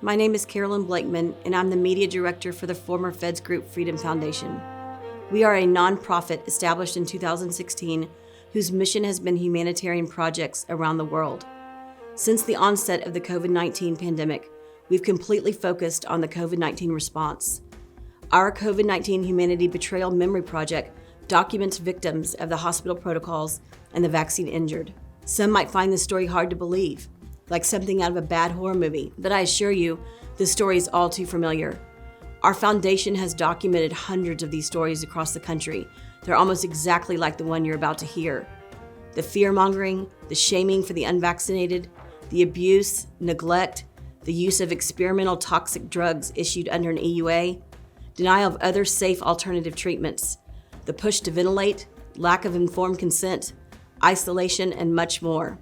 My name is Carolyn Blakeman, and I'm the media director for the former Feds Group Freedom Foundation. We are a nonprofit established in 2016 whose mission has been humanitarian projects around the world. Since the onset of the COVID-19 pandemic, we've completely focused on the COVID-19 response. Our COVID-19 Humanity Betrayal Memory Project documents victims of the hospital protocols and the vaccine injured. Some might find this story hard to believe, like something out of a bad horror movie, but I assure you, this story is all too familiar. Our foundation has documented hundreds of these stories across the country. They're almost exactly like the one you're about to hear. The fear-mongering, the shaming for the unvaccinated, the abuse, neglect, the use of experimental toxic drugs issued under an EUA, denial of other safe alternative treatments, the push to ventilate, lack of informed consent, isolation, and much more.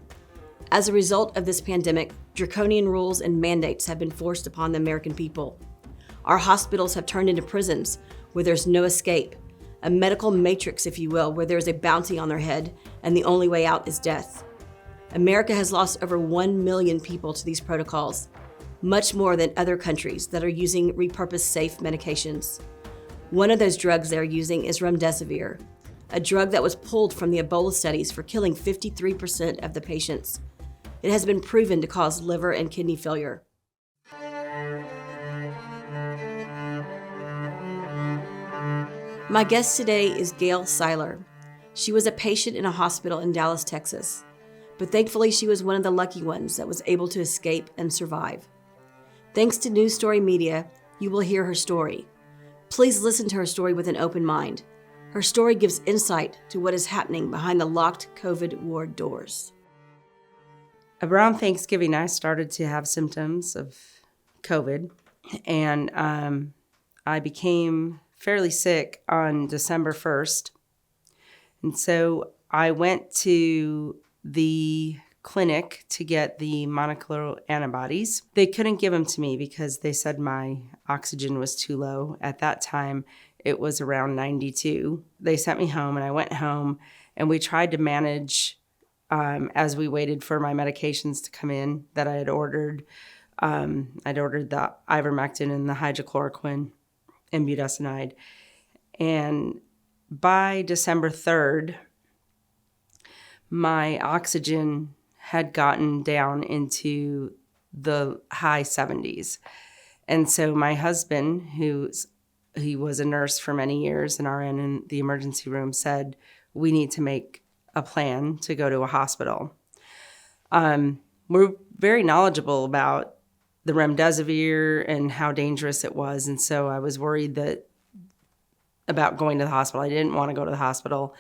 As a result of this pandemic, draconian rules and mandates have been forced upon the American people. Our hospitals have turned into prisons where there's no escape, a medical matrix, if you will, where there's a bounty on their head and the only way out is death. America has lost over 1 million people to these protocols, much more than other countries that are using repurposed safe medications. One of those drugs they're using is remdesivir, a drug that was pulled from the Ebola studies for killing 53% of the patients. It has been proven to cause liver and kidney failure. My guest today is Gail Seiler. She was a patient in a hospital in Dallas, Texas, but thankfully she was one of the lucky ones that was able to escape and survive. Thanks to News Story Media, you will hear her story. Please listen to her story with an open mind. Her story gives insight to what is happening behind the locked COVID ward doors. Around Thanksgiving, I started to have symptoms of COVID, and I became fairly sick on December 1st. And so I went to the clinic to get the monoclonal antibodies. They couldn't give them to me because they said my oxygen was too low. At that time, it was around 92. They sent me home, and I went home, and we tried to manage as we waited for my medications to come in that I had ordered. I'd ordered the ivermectin and the hydrochloroquine and budesonide. And by December 3rd, my oxygen had gotten down into the high 70s. And so my husband, he was a nurse for many years, an RN in the emergency room, said, we need to make a plan to go to a hospital. We're very knowledgeable about the remdesivir and how dangerous it was. And so I was worried about going to the hospital. I didn't want to go to the hospital,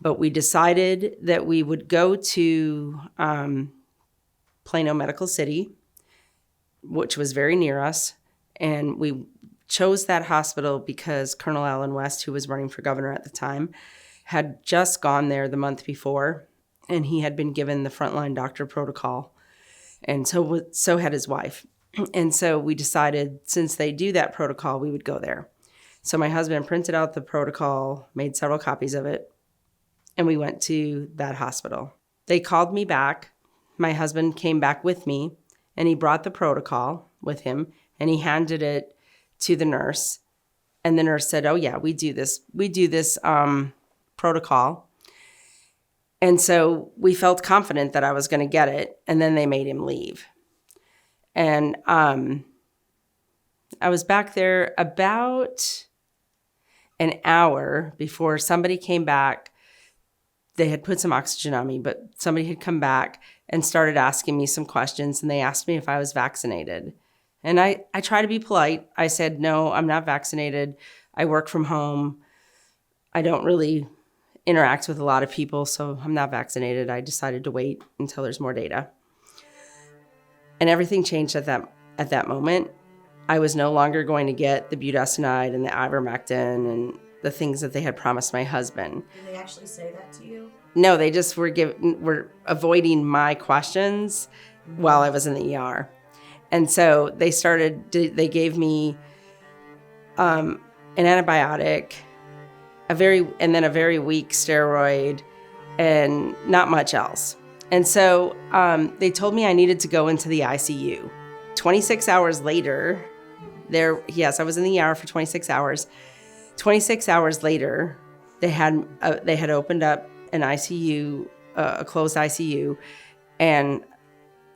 but we decided that we would go to Plano Medical City, which was very near us. And we chose that hospital because Colonel Allen West, who was running for governor at the time, had just gone there the month before, and he had been given the frontline doctor protocol. And so had his wife. And so we decided, since they do that protocol, we would go there. So my husband printed out the protocol, made several copies of it, and we went to that hospital. They called me back. My husband came back with me, and he brought the protocol with him, and he handed it to the nurse. And the nurse said, oh yeah, we do this protocol. And so we felt confident that I was going to get it, and then they made him leave. And I was back there about an hour before somebody came back. They had put some oxygen on me, but somebody had come back and started asking me some questions, and they asked me if I was vaccinated. And I tried to be polite. I said, no, I'm not vaccinated. I work from home. I don't really interact with a lot of people, so I'm not vaccinated. I decided to wait until there's more data. And everything changed at that moment. I was no longer going to get the budesonide and the ivermectin and the things that they had promised my husband. Did they actually say that to you? No, they just were avoiding my questions while I was in the ER. And so they gave me an antibiotic, and then a very weak steroid, and not much else. And so they told me I needed to go into the ICU. 26 hours later, yes, I was in the ER for 26 hours. 26 hours later, they had opened up an ICU, a closed ICU, and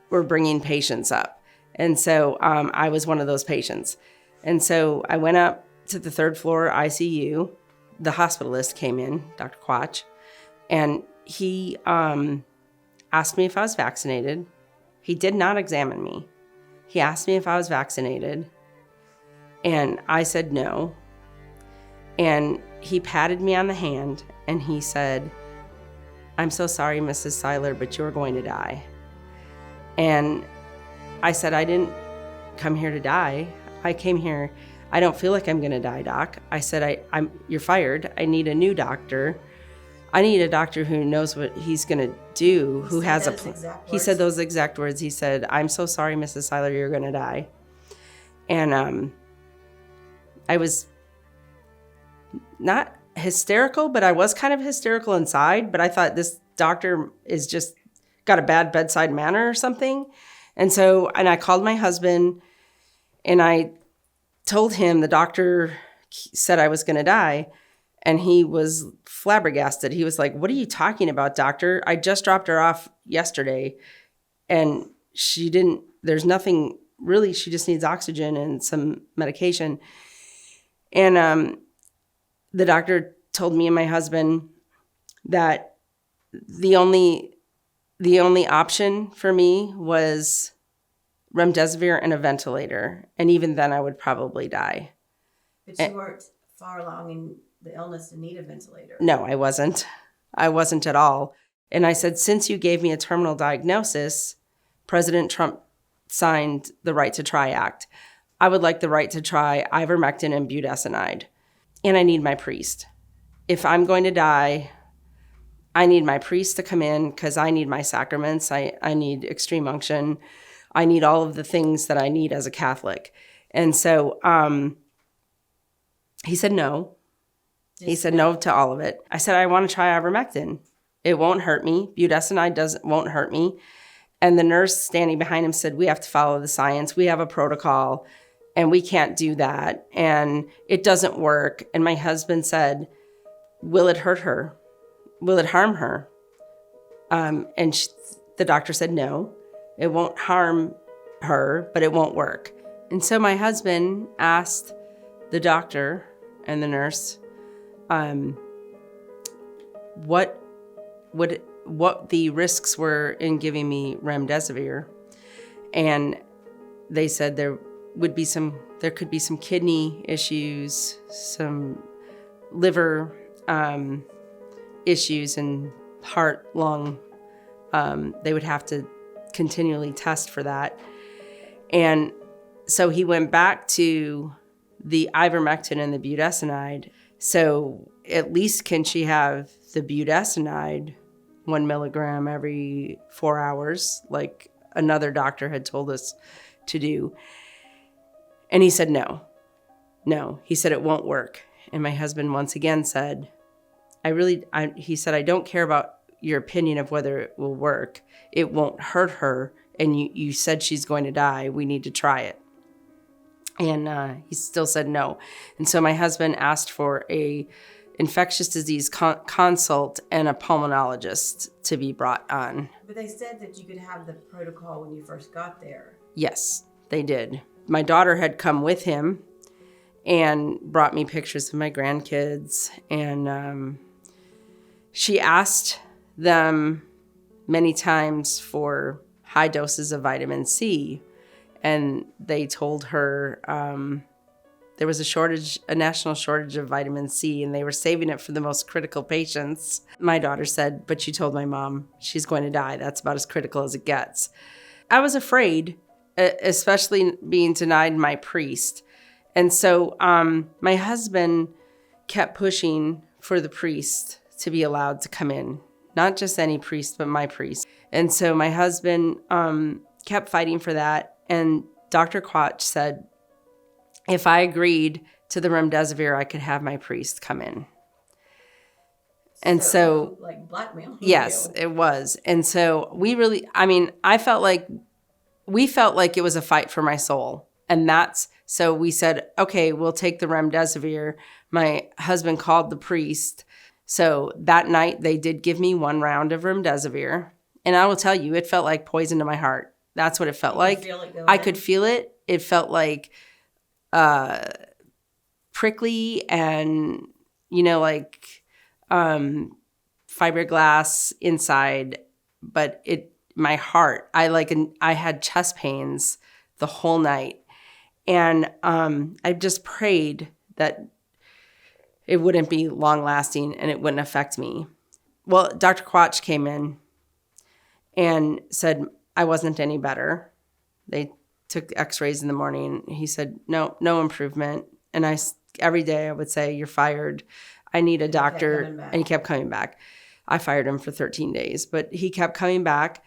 were bringing patients up. And so I was one of those patients. And so I went up to the third floor ICU. The hospitalist came in, Dr. Quach, and he asked me if I was vaccinated. He did not examine me. He asked me if I was vaccinated, and I said no. And he patted me on the hand, and he said, "I'm so sorry, Mrs. Seiler, but you're going to die." And I said, "I didn't come here to die. I came here, I don't feel like I'm going to die, doc." I said, "You're fired. I need a new doctor. I need a doctor who knows what he's going to do, who has a plan." He said those exact words. He said, "I'm so sorry, Mrs. Seiler, you're going to die." And I was not hysterical, but I was kind of hysterical inside. But I thought, this doctor is just got a bad bedside manner or something. And I called my husband, and I told him the doctor said I was going to die. And he was flabbergasted. He was like, "What are you talking about, doctor? I just dropped her off yesterday, and there's nothing really, she just needs oxygen and some medication." And the doctor told me and my husband that the only option for me was remdesivir and a ventilator. And even then I would probably die. But you weren't far along in the illness to need a ventilator. No, I wasn't. I wasn't at all. And I said, "Since you gave me a terminal diagnosis, President Trump signed the Right to Try Act. I would like the right to try ivermectin and budesonide. And I need my priest. If I'm going to die, I need my priest to come in, because I need my sacraments. I need extreme unction. I need all of the things that I need as a Catholic." And so he said no. He said no to all of it. I said, "I want to try ivermectin. It won't hurt me. Budesonide won't hurt me." And the nurse standing behind him said, "We have to follow the science. We have a protocol, and we can't do that. And it doesn't work." And my husband said, "Will it hurt her? Will it harm her?" The doctor said, "No, it won't harm her, but it won't work." And so my husband asked the doctor and the nurse what the risks were in giving me remdesivir. And they said there could be some kidney issues, some liver issues, and heart, lung. They would have to continually test for that. And so he went back to the ivermectin and the budesonide. So at least can she have the budesonide 1 milligram every 4 hours, like another doctor had told us to do? And he said no. He said it won't work. And my husband once again said, he said, "I don't care about your opinion of whether it will work. It won't hurt her. And you said she's going to die. We need to try it." And he still said no. And so my husband asked for a infectious disease consult and a pulmonologist to be brought on. But they said that you could have the protocol when you first got there. Yes, they did. My daughter had come with him and brought me pictures of my grandkids. And she asked them many times for high doses of vitamin C. And they told her there was a national shortage of vitamin C, and they were saving it for the most critical patients. My daughter said, "But you told my mom she's going to die. That's about as critical as it gets." I was afraid, especially being denied my priest. And so my husband kept pushing for the priest to be allowed to come in. Not just any priest, but my priest. And so my husband kept fighting for that. And Dr. Quach said, if I agreed to the remdesivir, I could have my priest come in. And so like blackmail. Yes, it was. And so I felt like we felt like it was a fight for my soul. And so we said, okay, we'll take the remdesivir. My husband called the priest. So that night they did give me 1 round of remdesivir. And I will tell you, it felt like poison to my heart. That's what it felt like. I could feel it. It felt like prickly and, like fiberglass inside. But my heart, I had chest pains the whole night. And I just prayed that it wouldn't be long lasting and it wouldn't affect me. Well, Dr. Quach came in and said I wasn't any better. They took x-rays in the morning. He said, no improvement. And every day I would say, you're fired. I need a doctor. And he kept coming back. I fired him for 13 days, but he kept coming back.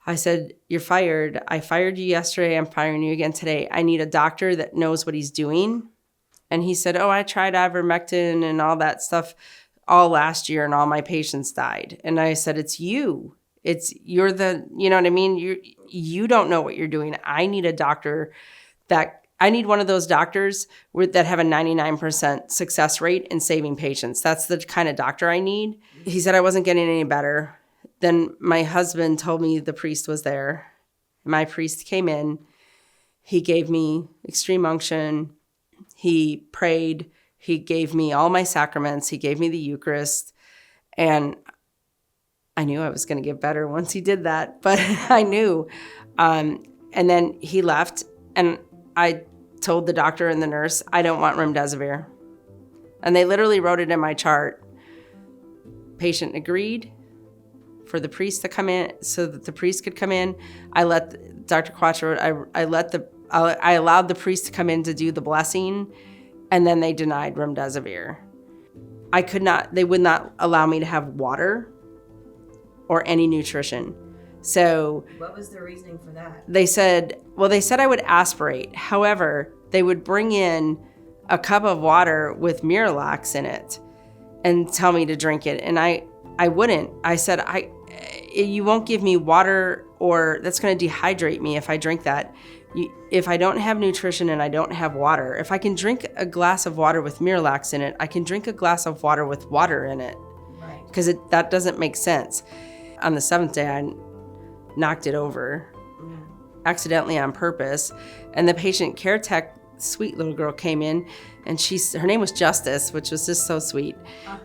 I said, you're fired. I fired you yesterday. I'm firing you again today. I need a doctor that knows what he's doing. And he said, I tried ivermectin and all that stuff all last year and all my patients died. And I said, it's you. You're the, you know what I mean? You don't know what you're doing. I need a doctor I need one of those doctors that have a 99% success rate in saving patients. That's the kind of doctor I need. He said I wasn't getting any better. Then my husband told me the priest was there. My priest came in. He gave me extreme unction. He prayed. He gave me all my sacraments. He gave me the Eucharist. And I knew I was going to get better once he did that, but I knew. And then he left, and I told the doctor and the nurse, I don't want remdesivir. And they literally wrote it in my chart. Patient agreed for the priest to come in so that the priest could come in. I let Dr. Quach, I allowed the priest to come in to do the blessing, and then they denied remdesivir. They would not allow me to have water or any nutrition. So what was the reasoning for that? They said I would aspirate. However, they would bring in a cup of water with Miralax in it and tell me to drink it. And I wouldn't. I said, you won't give me water, or that's going to dehydrate me if I drink that. If I don't have nutrition and I don't have water, if I can drink a glass of water with Miralax in it, I can drink a glass of water with water in it. Right. Because that doesn't make sense. On the 7th day, I knocked it over accidentally on purpose. And the patient care tech, sweet little girl, came in, and her name was Justice, which was just so sweet.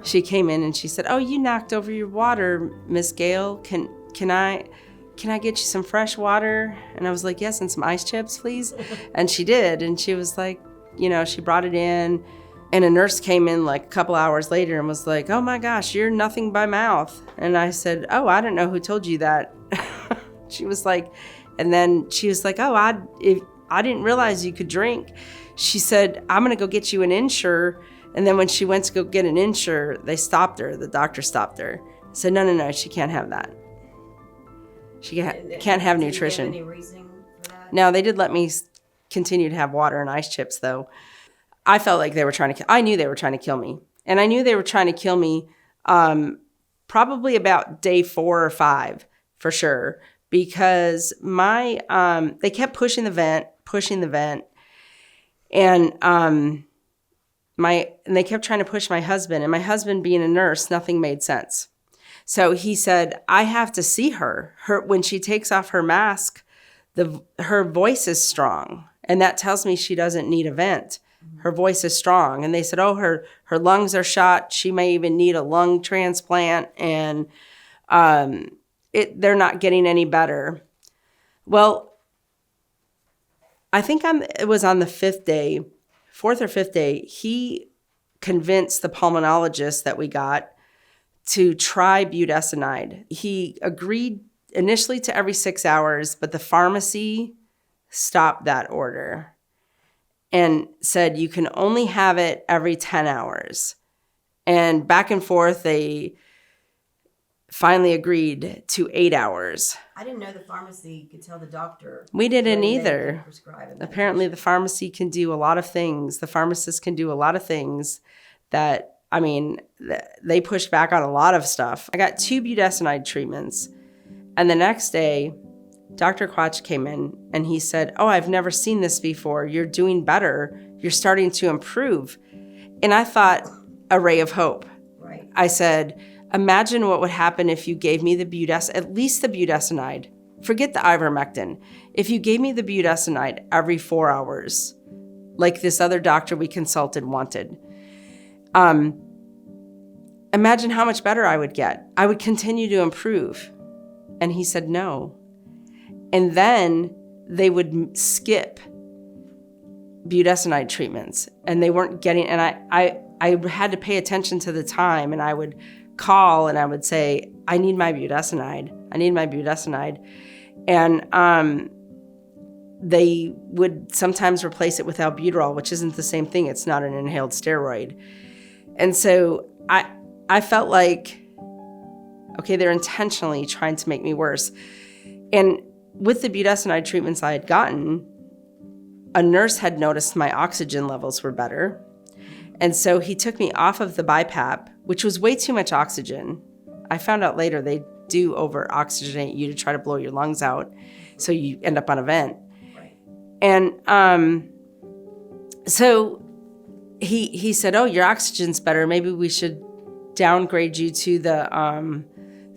She came in and she said, you knocked over your water, Miss Gail. Can I get you some fresh water? And I was like, yes, and some ice chips, please. And she did. And she was like, she brought it in. And a nurse came in like a couple hours later and was like, oh my gosh, you're nothing by mouth. And I said, I don't know who told you that. She was like, and then she was like, I didn't realize you could drink. She said, I'm going to go get you an Ensure. And then when she went to go get an Ensure, they stopped her. The doctor stopped her. Said, no, she can't have that. She can't have nutrition. Did you have any reasoning for that? No, they did let me continue to have water and ice chips, though. I felt like they were I knew they were trying to kill me. And I knew they were trying to kill me probably about day 4 or 5, for sure. Because they kept pushing the vent. And they kept trying to push my husband. And my husband being a nurse, nothing made sense. So he said, I have to see her. When she takes off her mask, her voice is strong. And that tells me she doesn't need a vent. Her voice is strong. And they said, her lungs are shot. She may even need a lung transplant. And they're not getting any better. Well, I think it was on the 4th or 5th day, he convinced the pulmonologist that we got to try budesonide. He agreed initially to every 6 hours, but the pharmacy stopped that order and said you can only have it every 10 hours. And back and forth, they finally agreed to 8 hours. I didn't know the pharmacy could tell the doctor. We didn't either. Apparently the pharmacy can do a lot of things. The pharmacist can do a lot of things that, they pushed back on a lot of stuff. I got 2 budesonide treatments. And the next day, Dr. Quach came in and he said, "Oh, I've never seen this before. You're doing better. You're starting to improve." And I thought, a ray of hope. Right. I said, imagine what would happen if you gave me at least the budesonide. Forget the ivermectin. If you gave me the budesonide every 4 hours, like this other doctor we consulted wanted, imagine how much better I would get. I would continue to improve. And he said no. And then they would skip budesonide treatments, and they weren't getting, and I had to pay attention to the time, and I would call and I would say, I need my budesonide. And they would sometimes replace it with albuterol, which isn't the same thing. It's not an inhaled steroid. And so I felt like, okay, they're intentionally trying to make me worse. And with the budesonide treatments I had gotten, a nurse had noticed my oxygen levels were better. And so he took me off of the BiPAP, which was way too much oxygen. I found out later they do over-oxygenate you to try to blow your lungs out, so you end up on a vent. Right. And so he said, "Oh, your oxygen's better. Maybe we should downgrade you to the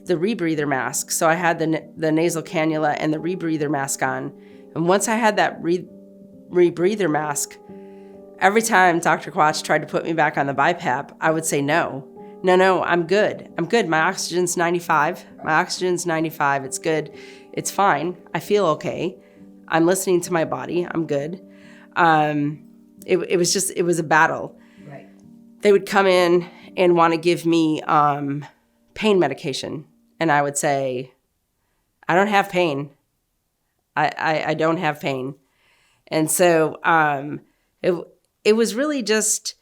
rebreather mask." So I had the nasal cannula and the rebreather mask on. And once I had that rebreather mask, every time Dr. Quach tried to put me back on the BiPAP, I would say, no, I'm good. My oxygen's 95. It's good. It's fine. I feel okay. I'm listening to my body. I'm good. It was a battle. Right. They would come in and want to give me pain medication. And I would say, I don't have pain. I don't have pain. And so it was really just,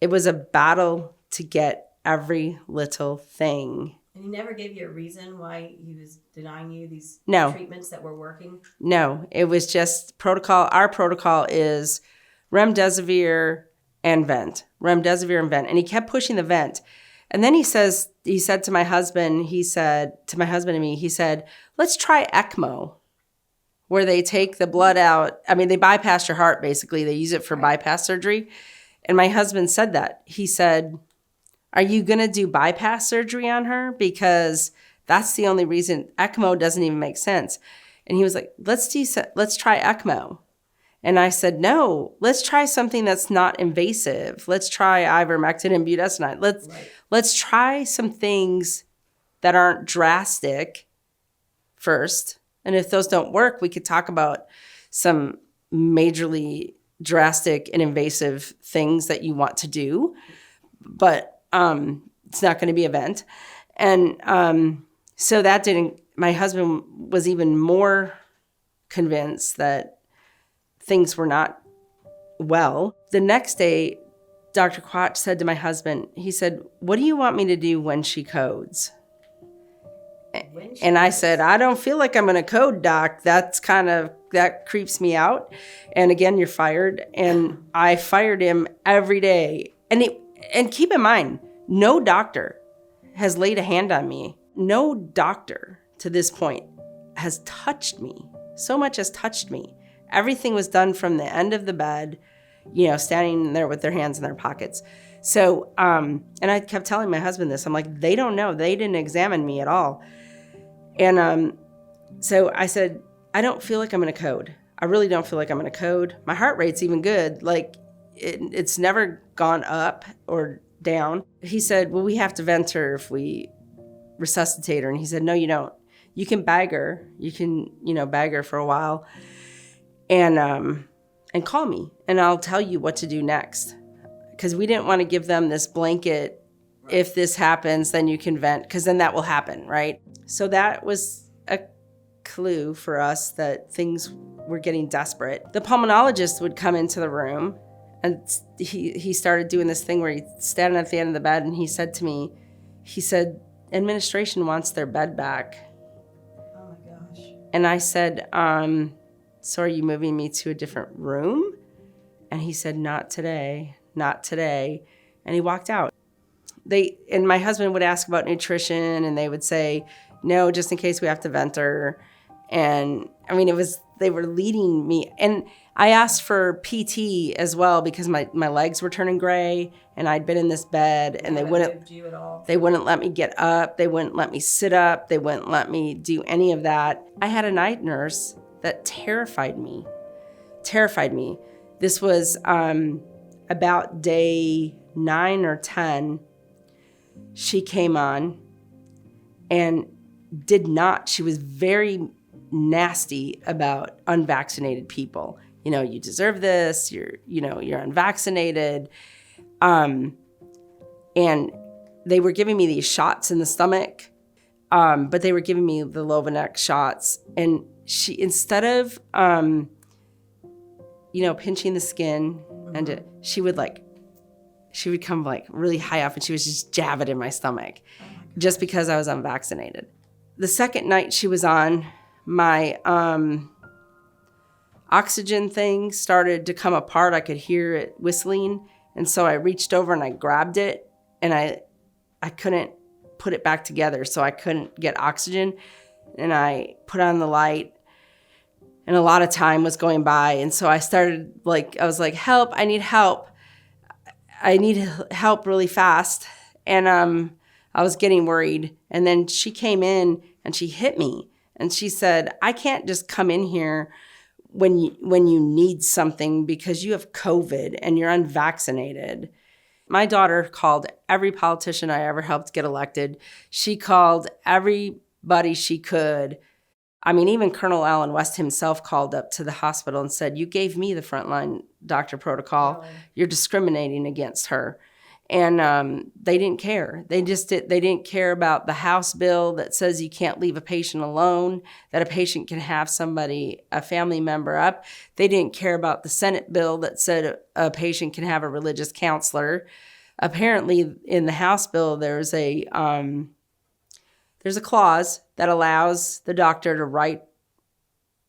it was a battle to get every little thing. And he never gave you a reason why he was denying you these No. treatments that were working? No, it was just protocol. Our protocol is remdesivir and vent. And he kept pushing the vent. And then he said to my husband and me, he said, let's try ECMO, where they take the blood out. I mean, they bypass your heart, basically. They use it for bypass surgery. And my husband said that. He said, are you going to do bypass surgery on her? Because that's the only reason. ECMO doesn't even make sense. And he was like, let's try ECMO. And I said, no, let's try something that's not invasive. Let's try ivermectin and budesonide. Let's try some things that aren't drastic first. And if those don't work, we could talk about some majorly drastic and invasive things that you want to do. But it's not going to be a vent. And so that didn't, my husband was even more convinced that things were not well. The next day, Dr. Quach said to my husband, he said, what do you want me to do when she codes? And I said, I don't feel like I'm going to code, doc. That creeps me out. And again, you're fired. And I fired him every day. And keep in mind, no doctor has laid a hand on me. No doctor to this point has touched me. So much has touched me. Everything was done from the end of the bed, standing there with their hands in their pockets. So, and I kept telling my husband this. I'm like, they don't know. They didn't examine me at all. And so I said, I don't feel like I'm going to code. I really don't feel like I'm going to code. My heart rate's even good. Like it's never gone up or down. He said, well, we have to vent her if we resuscitate her. And he said, no, you don't. You can bag her. You can, bag her for a while and call me and I'll tell you what to do next. Because we didn't want to give them this blanket, if this happens, then you can vent, because then that will happen, right? So that was a clue for us that things were getting desperate. The pulmonologist would come into the room, and he started doing this thing where he'd stand at the end of the bed, and he said to me, administration wants their bed back. Oh my gosh. And I said, so are you moving me to a different room? And he said, not today. And he walked out. And my husband would ask about nutrition, and they would say, no, just in case we have to vent her. And I mean, they were leading me. And I asked for PT as well because my legs were turning gray and I'd been in this bed and they wouldn't let me get up. They wouldn't let me sit up. They wouldn't let me do any of that. I had a night nurse that terrified me. This was about day 9 or 10. She came on and she was very nasty about unvaccinated people. You deserve this, you're unvaccinated. And they were giving me these shots in the stomach, but they were giving me the Lovanec shots. And she, instead of, pinching the skin, and she would come like really high up and she was just jab it in my stomach just because I was unvaccinated. The second night she was on, my oxygen thing started to come apart. I could hear it whistling. And so I reached over and I grabbed it and I couldn't put it back together. So I couldn't get oxygen. And I put on the light and a lot of time was going by. And so I was like, help, I need help. I need help really fast. And I was getting worried. And then she came in and she hit me. And she said, I can't just come in here when you need something because you have COVID and you're unvaccinated. My daughter called every politician I ever helped get elected. She called everybody she could. I mean, even Colonel Allen West himself called up to the hospital and said, you gave me the frontline doctor protocol. Really? You're discriminating against her. And they didn't care. They didn't care about the House bill that says you can't leave a patient alone, that a patient can have a family member up. They didn't care about the Senate bill that said a patient can have a religious counselor. Apparently, in the House bill, there's a clause that allows the doctor to write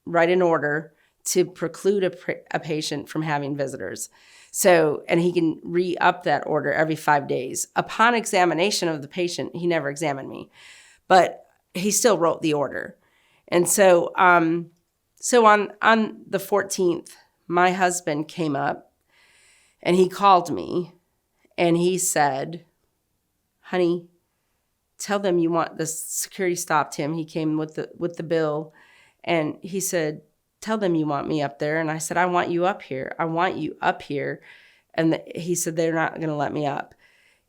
an order to preclude a patient from having visitors. So, and he can re-up that order every 5 days. Upon examination of the patient, he never examined me, but he still wrote the order. And so, on the 14th, my husband came up and he called me and he said, honey, tell them you want, the security stopped him. He came with the bill and he said, tell them you want me up there. And I said, I want you up here. I want you up here. And he said, they're not going to let me up.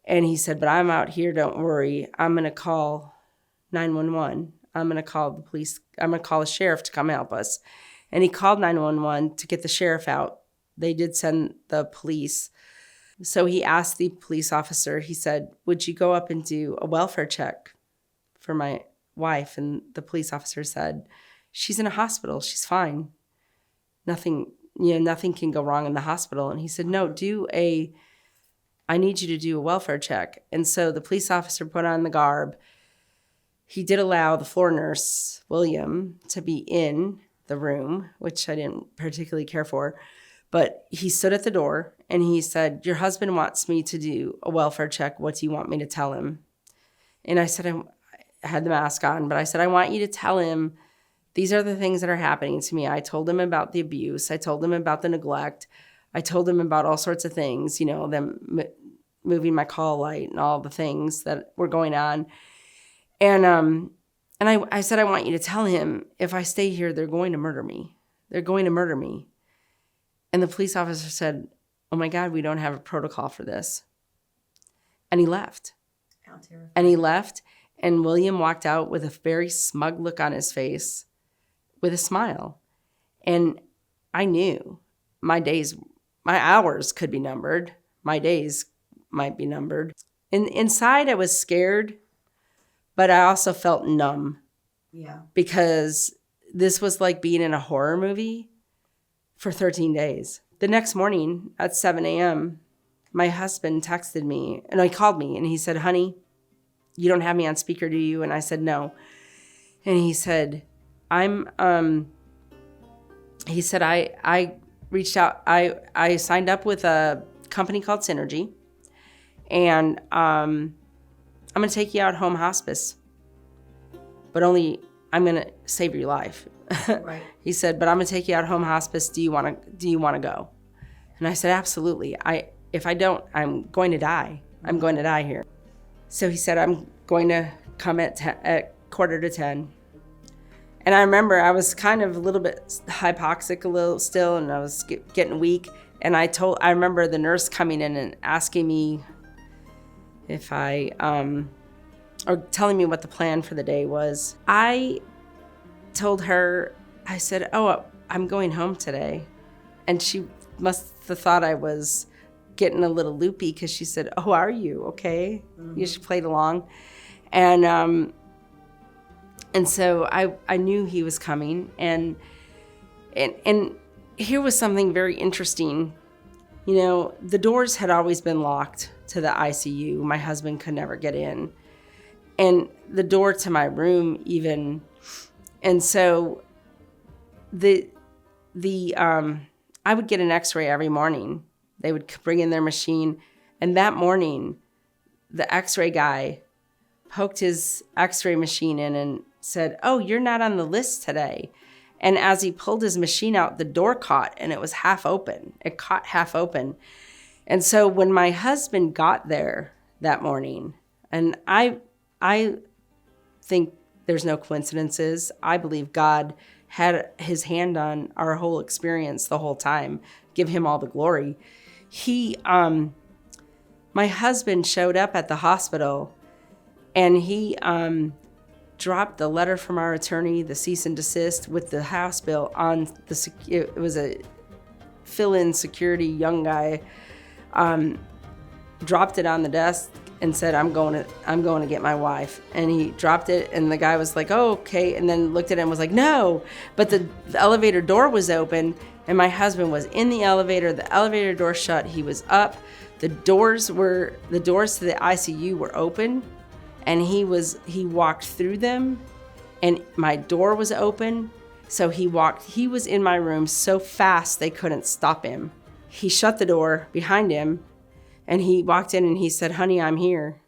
And he said, but I'm out here. Don't worry. I'm going to call 911. I'm going to call the police. I'm going to call the sheriff to come help us. And he called 911 to get the sheriff out. They did send the police. So he asked the police officer, he said, would you go up and do a welfare check for my wife? And the police officer said, she's in a hospital. She's fine. Nothing can go wrong in the hospital. And he said, no, I need you to do a welfare check. And so the police officer put on the garb. He did allow the floor nurse, William, to be in the room, which I didn't particularly care for. But he stood at the door and he said, your husband wants me to do a welfare check. What do you want me to tell him? And I said, I had the mask on, but I said, I want you to tell him these are the things that are happening to me. I told him about the abuse. I told him about the neglect. I told him about all sorts of things, them moving my call light and all the things that were going on. And I said, I want you to tell him if I stay here, they're going to murder me. They're going to murder me. And the police officer said, oh my God, we don't have a protocol for this. And he left. And William walked out with a very smug look on his face with a smile. And I knew my hours could be numbered. My days might be numbered. And inside I was scared, but I also felt numb. Yeah. Because this was like being in a horror movie for 13 days. The next morning at 7 a.m., my husband texted me and he called me and he said, honey, you don't have me on speaker, do you? And I said, no. And he said, I reached out, I signed up with a company called Synergy and I'm going to take you out home hospice, but only I'm going to save your life. Right. He said, but I'm going to take you out home hospice. Do you want to go? And I said, absolutely. If I don't, I'm going to die. I'm going to die here. So he said, I'm going to come at 9:45. And I remember I was kind of a little bit hypoxic a little still, and I was getting weak. And I remember the nurse coming in and asking me if or telling me what the plan for the day was. I told her, I said, oh, I'm going home today. And she must have thought I was getting a little loopy, because she said, oh, are you okay? Mm-hmm. She played along. And so I knew he was coming. And here was something very interesting. You know, the doors had always been locked to the ICU. My husband could never get in. And the door to my room even. And so I would get an x-ray every morning. They would bring in their machine. And that morning, the x-ray guy poked his x-ray machine in and said, oh, you're not on the list today. And as he pulled his machine out, the door caught, and it was half open. It caught half open. And so when my husband got there that morning, and I think there's no coincidences. I believe God had his hand on our whole experience the whole time. Give him all the glory. My husband showed up at the hospital, and he dropped the letter from our attorney, the cease and desist with the house bill on it was a fill-in security young guy, dropped it on the desk and said, I'm going to get my wife. And he dropped it, and the guy was like, oh, okay, and then looked at him and was like, no. But the elevator door was open, and my husband was in the elevator door shut, he was up, the doors to the ICU were open, and he walked through them, and my door was open. So he was in my room so fast they couldn't stop him. He shut the door behind him, and he walked in and he said, honey, I'm here.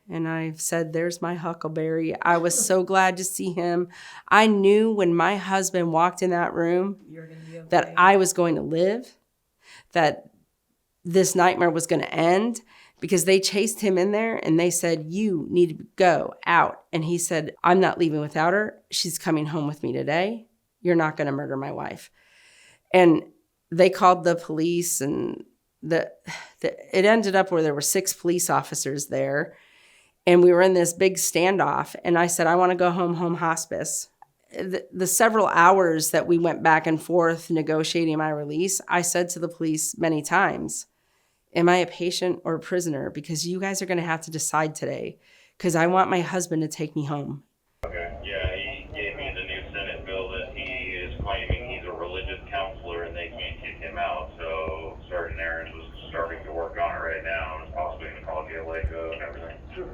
And I said, there's my Huckleberry. I was so glad to see him. I knew when my husband walked in that room that I was going to live, that this nightmare was going to end, because they chased him in there and they said, you need to go out. And he said, I'm not leaving without her. She's coming home with me today. You're not going to murder my wife. And they called the police, and it ended up where there were 6 police officers there, and we were in this big standoff. And I said, I want to go home hospice. The several hours that we went back and forth negotiating my release, I said to the police many times, am I a patient or a prisoner? Because you guys are going to have to decide today, because I want my husband to take me home. Okay, yeah, he gave me the new Senate bill that he is claiming he's a religious counselor and they can't kick him out. So Sergeant Aaron was starting to work on it right now, and is possibly going to call Gail and everything. Sure.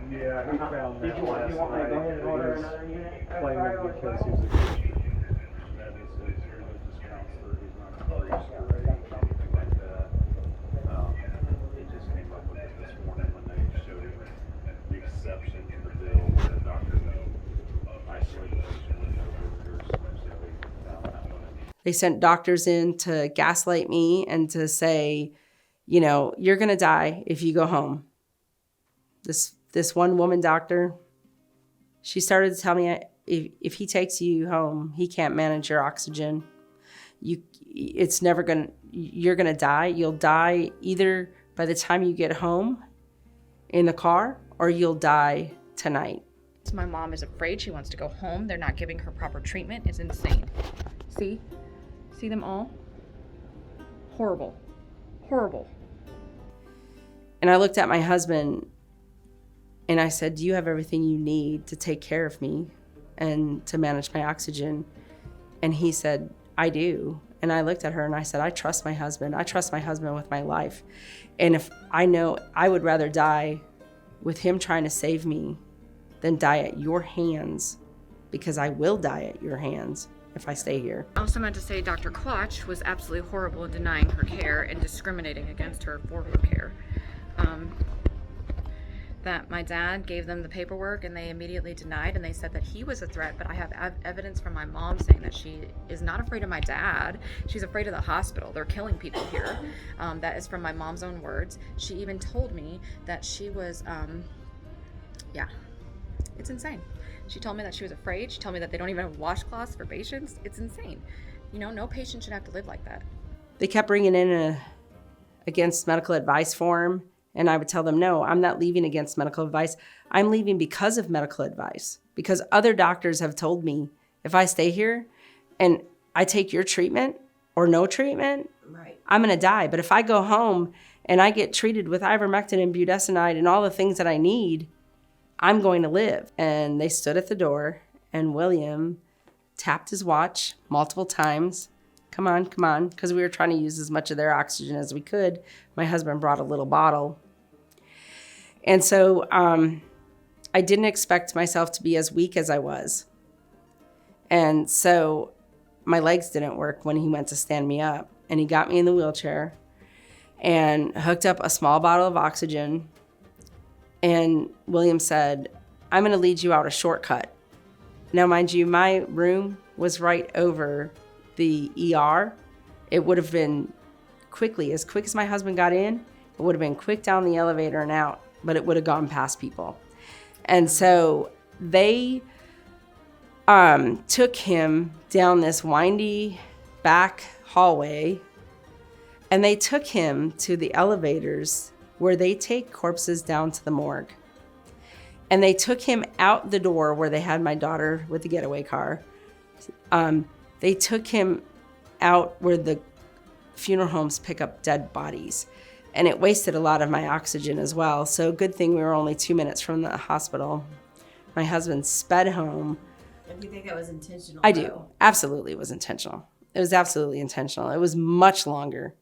Yeah, he found that. Did you want me to go ahead and order another unit? Claiming because he's a Christian. That is a religious counselor. He's not a priest or anything like that. They just came up with it this morning when they showed him the exception to the bill where the doctor isolated patient with no visitors. So they found that one. They sent doctors in to gaslight me and to say, you know, you're going to die if you go home. This one woman doctor, she started to tell me, if he takes you home, he can't manage your oxygen. You're going to die. You'll die either by the time you get home in the car, or you'll die tonight. So my mom is afraid. She wants to go home. They're not giving her proper treatment. It's insane. See them all? Horrible. And I looked at my husband and I said, do you have everything you need to take care of me and to manage my oxygen? And he said, I do. And I looked at her and I said, I trust my husband. I trust my husband with my life. And if I know, I would rather die with him trying to save me than die at your hands, because I will die at your hands if I stay here. I also meant to say Dr. Quach was absolutely horrible in denying her care and discriminating against her for her care. that my dad gave them the paperwork and they immediately denied, and they said that he was a threat. But I have evidence from my mom saying that she is not afraid of my dad. She's afraid of the hospital. They're killing people here. That is from my mom's own words. She even told me that she was, yeah, it's insane. She told me that she was afraid. She told me that they don't even have washcloths for patients. It's insane. You know, no patient should have to live like that. They kept bringing in a against medical advice form, and I would tell them, no, I'm not leaving against medical advice. I'm leaving because of medical advice, because other doctors have told me if I stay here and I take your treatment or no treatment, Right. I'm going to die. But if I go home and I get treated with ivermectin and budesonide and all the things that I need, I'm going to live. And they stood at the door, and William tapped his watch multiple times. Come on, because we were trying to use as much of their oxygen as we could. My husband brought a little bottle. And so I didn't expect myself to be as weak as I was. And so my legs didn't work when he went to stand me up. And he got me in the wheelchair and hooked up a small bottle of oxygen. And William said, I'm going to lead you out a shortcut. Now, mind you, my room was right over the ER. It would have been as quick as my husband got in, it would have been quick down the elevator and out, but it would have gone past people. And so they took him down this windy back hallway, and they took him to the elevators where they take corpses down to the morgue. And they took him out the door where they had my daughter with the getaway car. They took him out where the funeral homes pick up dead bodies. And it wasted a lot of my oxygen as well. So good thing we were only 2 minutes from the hospital. My husband sped home. And do you think that was intentional? I do. Absolutely, it was intentional. It was absolutely intentional. It was much longer.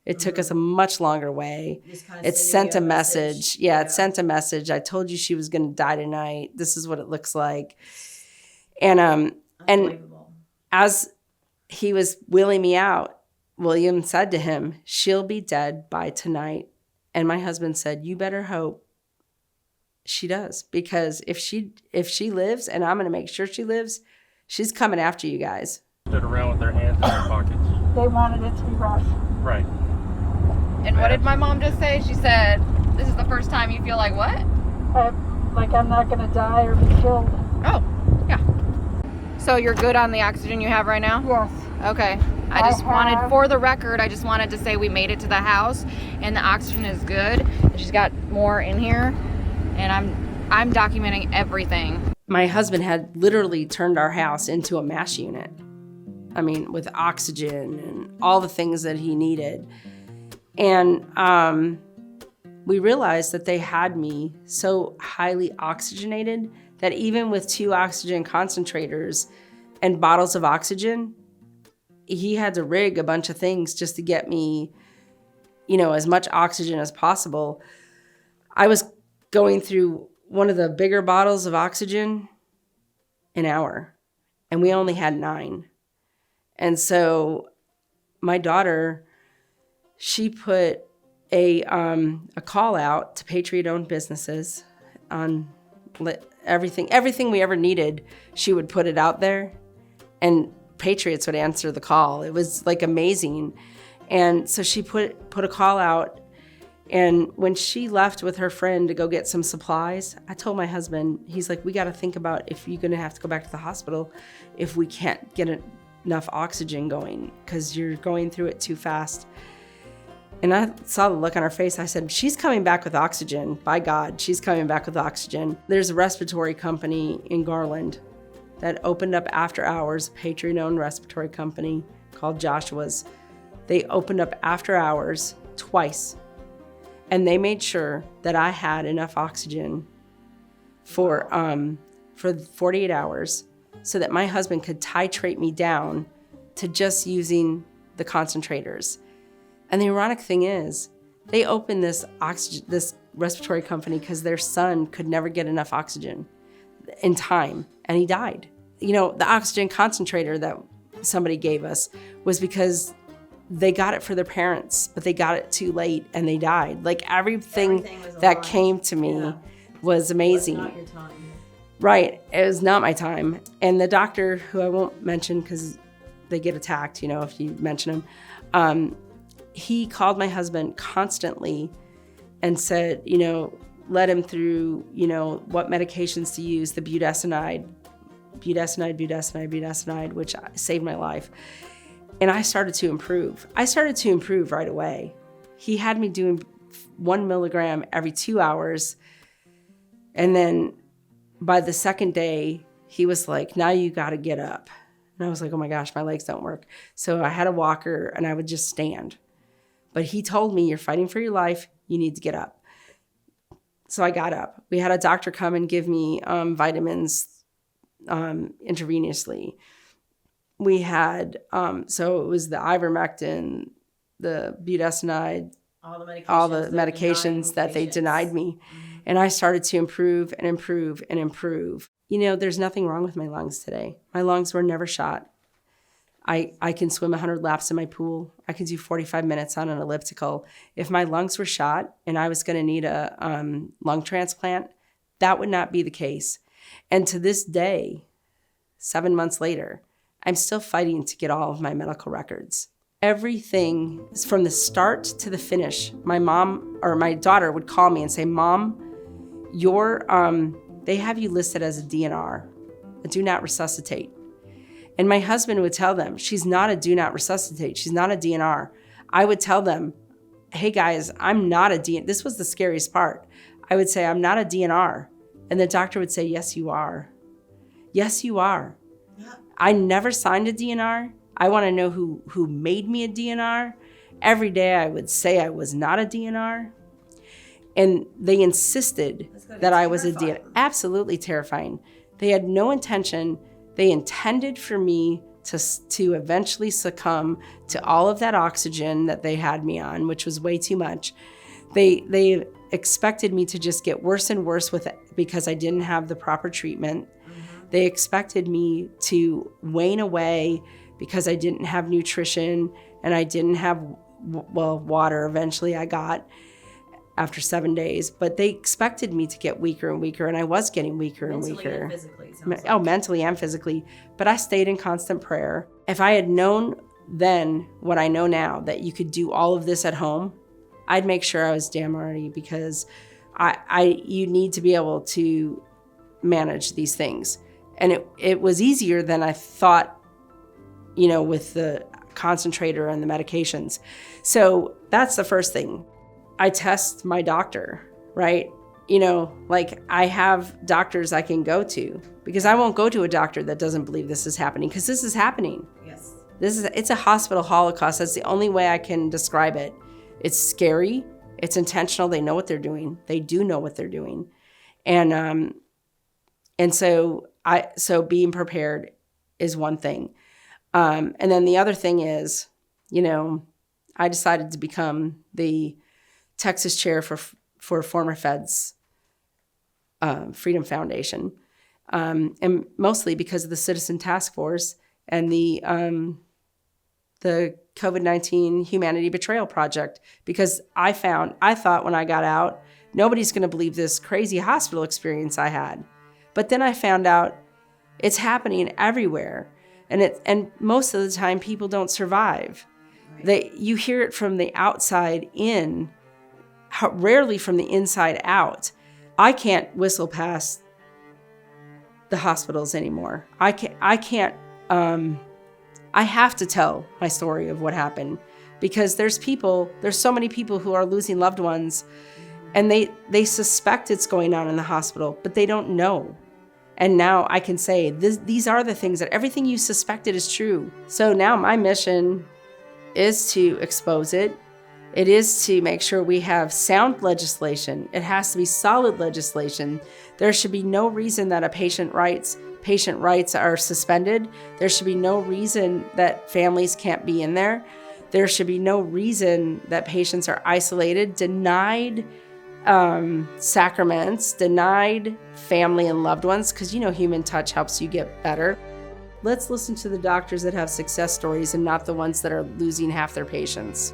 It took us a much longer way. It sent a message. Yeah, it sent a message. I told you she was going to die tonight. This is what it looks like. And as he was wheeling me out, William said to him, she'll be dead by tonight. And my husband said, you better hope she does, because if she lives, and I'm going to make sure she lives, she's coming after you guys. Stood around with their hands in their pockets. They wanted it to be rushed. Right. And what did my mom just say? She said, this is the first time you feel like what? Like I'm not going to die or be killed. Oh, yeah. So you're good on the oxygen you have right now? Yes. Okay. For the record, I just wanted to say we made it to the house and the oxygen is good. She's got more in here, and I'm documenting everything. My husband had literally turned our house into a MASH unit. I mean, with oxygen and all the things that he needed. And we realized that they had me so highly oxygenated that even with 2 oxygen concentrators and bottles of oxygen, he had to rig a bunch of things just to get me, as much oxygen as possible. I was going through one of the bigger bottles of oxygen an hour, and we only had 9. And so my daughter, she put a call out to Patriot-owned businesses on everything we ever needed. She would put it out there, and Patriots would answer the call. It was like amazing. And so she put a call out, and when she left with her friend to go get some supplies, I told my husband, he's like, we got to think about if you're going to have to go back to the hospital if we can't get enough oxygen going, because you're going through it too fast. And I saw the look on her face. I said, she's coming back with oxygen. By God, she's coming back with oxygen. There's a respiratory company in Garland that opened up after hours, a Patriot-owned respiratory company called Joshua's. They opened up after hours twice, and they made sure that I had enough oxygen for 48 hours so that my husband could titrate me down to just using the concentrators. And the ironic thing is, they opened this respiratory company because their son could never get enough oxygen in time, and he died. The oxygen concentrator that somebody gave us was because they got it for their parents, but they got it too late and they died. Like everything that came to me was amazing. Not your time. Right. It was not my time. And the doctor, who I won't mention because they get attacked, if you mention him, he called my husband constantly and said, led him through, what medications to use, the budesonide, which saved my life. And I started to improve. Right away. He had me doing 1 milligram every 2 hours. And then by the second day, he was like, now you got to get up. And I was like, oh my gosh, my legs don't work. So I had a walker and I would just stand. But he told me, you're fighting for your life. You need to get up. So I got up. We had a doctor come and give me vitamins intravenously. We had, so it was the ivermectin, the budesonide, all the medications that they denied me. Mm-hmm. And I started to improve and improve and improve. There's nothing wrong with my lungs today. My lungs were never shot. I can swim 100 laps in my pool. I can do 45 minutes on an elliptical. If my lungs were shot and I was going to need a lung transplant, that would not be the case. And to this day, 7 months later, I'm still fighting to get all of my medical records. Everything from the start to the finish. My mom or my daughter would call me and say, Mom, they have you listed as a DNR, a do not resuscitate. And my husband would tell them, she's not a do not resuscitate. She's not a DNR. I would tell them, hey guys, I'm not a DNR. This was the scariest part. I would say, I'm not a DNR. And the doctor would say, yes, you are. Yes, you are. Yeah. I never signed a DNR. I want to know who made me a DNR. Every day I would say I was not a DNR. And they insisted that I was a DNR. Absolutely terrifying. They had no intention. They intended for me to eventually succumb to all of that oxygen that they had me on, which was way too much. They expected me to just get worse and worse with it because I didn't have the proper treatment. Mm-hmm. They expected me to wane away because I didn't have nutrition and I didn't have, water eventually I got after 7 days. But they expected me to get weaker and weaker, and I was getting weaker and weaker. Mentally and physically. Mentally and physically. But I stayed in constant prayer. If I had known then what I know now, that you could do all of this at home, I'd make sure I was damn ready, because you need to be able to manage these things. And it was easier than I thought, with the concentrator and the medications. So that's the first thing. I test my doctor, right? I have doctors I can go to, because I won't go to a doctor that doesn't believe this is happening, because this is happening. Yes. It's a hospital holocaust. That's the only way I can describe it. It's scary. It's intentional. They know what they're doing. They do know what they're doing. And so being prepared is one thing. And then the other thing is, I decided to become the Texas chair for former feds Freedom Foundation, and mostly because of the Citizen Task Force and the COVID-19 Humanity Betrayal Project. Because I thought when I got out, nobody's going to believe this crazy hospital experience I had. But then I found out it's happening everywhere. And most of the time, people don't survive. Right. You hear it from the outside in, rarely from the inside out. I can't whistle past the hospitals anymore. I have to tell my story of what happened, because there's so many people who are losing loved ones, and they suspect it's going on in the hospital, but they don't know. And now I can say, these are the things that everything you suspected is true. So now my mission is to expose it. It is to make sure we have sound legislation. It has to be solid legislation. There should be no reason that patient rights are suspended. There should be no reason that families can't be in there. There should be no reason that patients are isolated, denied sacraments, denied family and loved ones, because human touch helps you get better. Let's listen to the doctors that have success stories and not the ones that are losing half their patients.